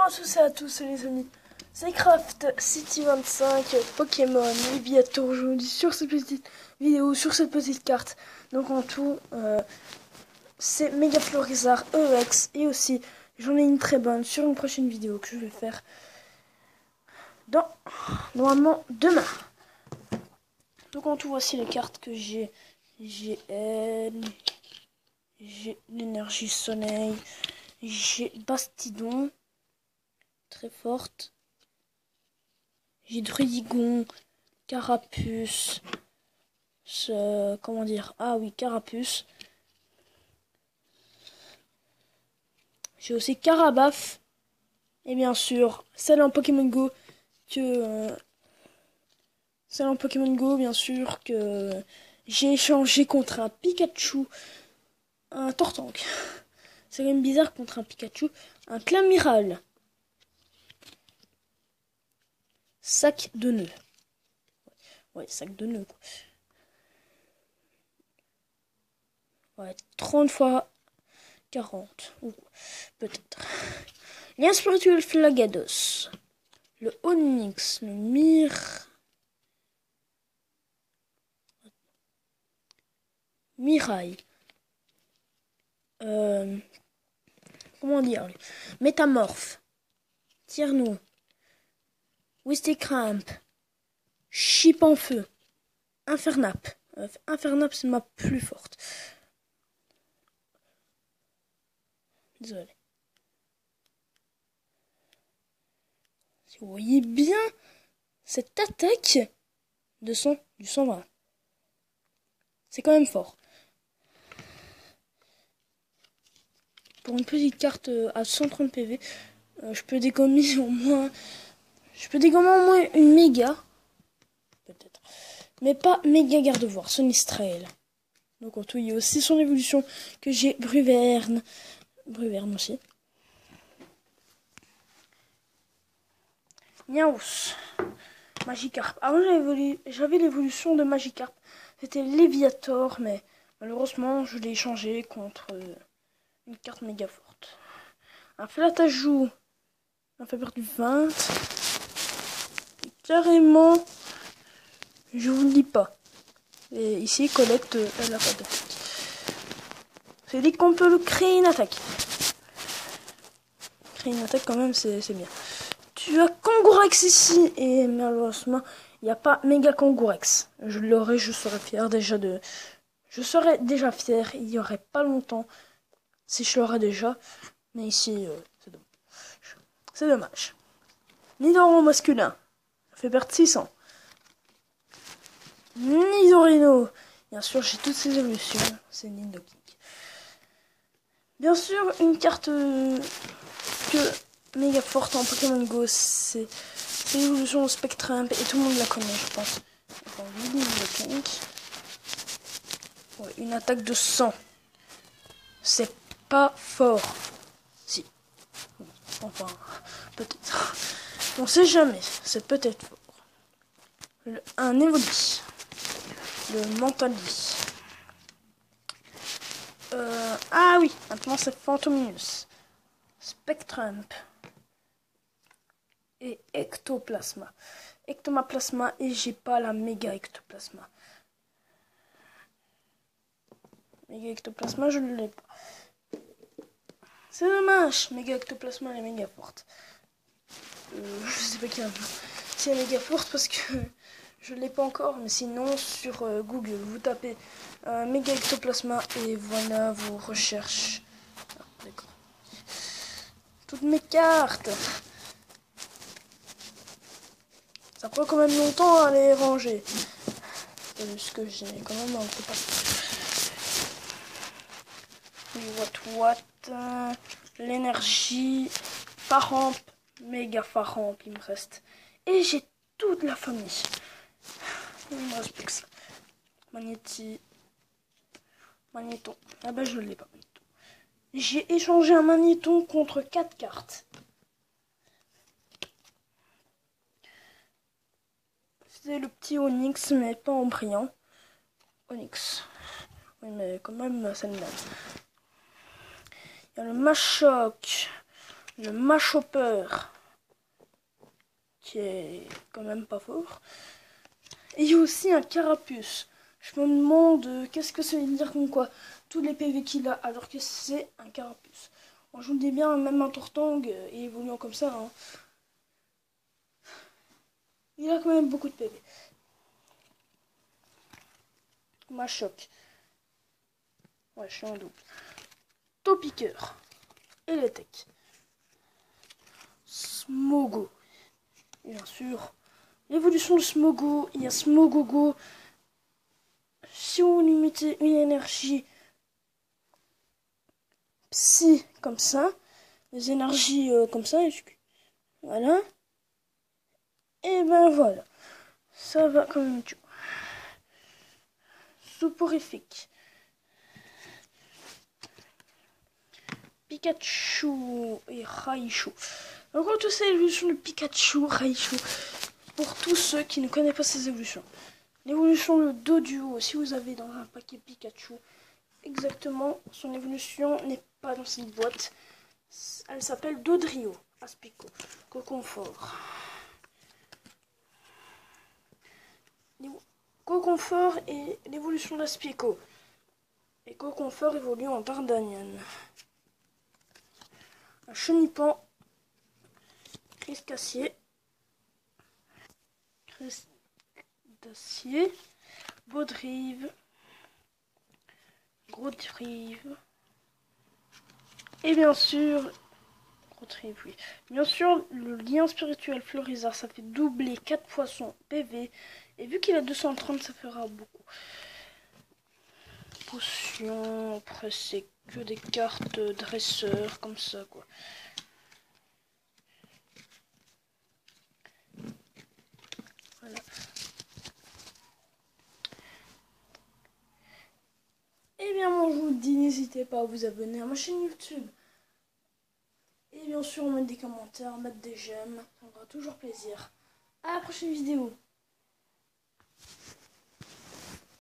à tous et à tous les amis, c'est Craft City 25 Pokémon Léviator aujourd'hui sur cette petite vidéo, sur cette petite carte. Donc en tout, c'est Mega Florizard EX et aussi j'en ai une très bonne sur une prochaine vidéo que je vais faire normalement demain. Donc en tout, voici les cartes que j'ai. J'ai l'énergie soleil, j'ai Bastidon, très forte. J'ai Druidigon, Carapuce, comment dire? Ah oui, Carapuce. J'ai aussi Carabaf. Et bien sûr, celle en Pokémon Go bien sûr, que j'ai échangé contre un Pikachu, un Tortank. C'est quand même bizarre contre un Pikachu, un Clamiral. Sac de nœuds. Ouais, sac de nœuds, quoi. Ouais, 30 fois 40. Ou peut-être. Lien spirituel Flagados. Le Onyx. Le Mirail. Comment dire? Métamorphe. Tire-nous. Wisticramp. Chip en feu. Infernap. Infernap, c'est ma plus forte. Désolé. Si vous voyez bien cette attaque du 120. C'est quand même fort. Pour une petite carte à 130 PV, je peux dégommer au moins une méga. Peut-être. Mais pas méga garde-voir, Sonistrail. Donc en tout, il y a aussi son évolution que j'ai Bruverne. Bruverne aussi. Niaous. Magikarp. Avant j'avais l'évolution de Magikarp. C'était Léviator, mais malheureusement je l'ai échangé contre une carte méga forte. Un Flatajou. On fait perdre du 20. Et carrément, je vous le dis pas. Et ici, collecte la pâte. C'est dit qu'on peut créer une attaque. Créer une attaque quand même, c'est bien. Tu as Kangourex ici. Et malheureusement, il n'y a pas méga Kangourex. Je l'aurais, je serais fier déjà de... Je serais déjà fier, il y aurait pas longtemps, si je l'aurais déjà. Mais ici, c'est dommage. C'est dommage. Nidoran masculin. Ça fait perdre 600. Nidorino. Bien sûr, j'ai toutes ces évolutions. C'est Nidoking. Bien sûr, une carte que méga forte en Pokémon Go, c'est l'évolution Spectrum. Et tout le monde la connaît, je pense. Enfin, Nidoking. Ouais, une attaque de 100. C'est pas fort. Si. Enfin, peut-être. On sait jamais. C'est peut-être fort. Un Evoli. Le Mentali. Ah oui, maintenant c'est Phantomius. Spectrum. Et Ectoplasma. Ectomaplasma et j'ai pas la méga Ectoplasma. Méga Ectoplasma, je ne l'ai pas. C'est dommage. Méga Ectoplasma, elle est méga forte. Je sais pas si elle est méga forte parce que je ne l'ai pas encore. Mais sinon, sur Google, vous tapez méga Ectoplasma et voilà vos recherches. Ah, d'accord. Toutes mes cartes. Ça prend quand même longtemps à les ranger. C'est juste que j'ai quand même un peu pas. L'énergie, Faramp, méga Faramp, il me reste. Et j'ai toute la famille. Il me reste plus que ça. Magnéton. Ah ben je l'ai pas. J'ai échangé un Magnéton contre 4 cartes. C'est le petit Onyx, mais pas en brillant. Onyx. Oui, mais quand même, c'est le même. Il y a le Machoc, le Machopper, qui est quand même pas fort. Et il y a aussi un Carapuce. Je me demande qu'est-ce que ça veut dire comme quoi tous les PV qu'il a alors que c'est un Carapuce. Bon, je vous le dis bien, même un Tortank et évoluant comme ça, hein, il a quand même beaucoup de PV. Machoc. Ouais, je suis en double. Topiqueur. Eletec. Smogo. Et bien sûr, l'évolution de Smogo, il y a Smogogo. Si vous lui mettez une énergie psy comme ça, des énergies comme ça, voilà, et ben voilà, ça va quand même tuer. Soporifique. Pikachu et Raichu. Encore toutes ces évolutions de Pikachu, Raichu, pour tous ceux qui ne connaissent pas ces évolutions. L'évolution de Doduo, si vous avez dans un paquet Pikachu, exactement, son évolution n'est pas dans cette boîte. Elle s'appelle Dodrio, Aspico, Coconfort. Coconfort et l'évolution d'Aspico. Et Coconfort évolue en Dardanian. Un Chenipan, Criscassier, Baudrive, Gros-Drive, et bien sûr, Gros-Drive, oui. Bien sûr, le lien spirituel Florizard, ça fait doubler 4 fois son PV, et vu qu'il a 230, ça fera beaucoup. Potion, après c'est que des cartes dresseurs, comme ça, quoi. Voilà. Et bien moi je vous dis, n'hésitez pas à vous abonner à ma chaîne YouTube. Et bien sûr mettre des commentaires, mettre des j'aime, ça me fera toujours plaisir. À la prochaine vidéo.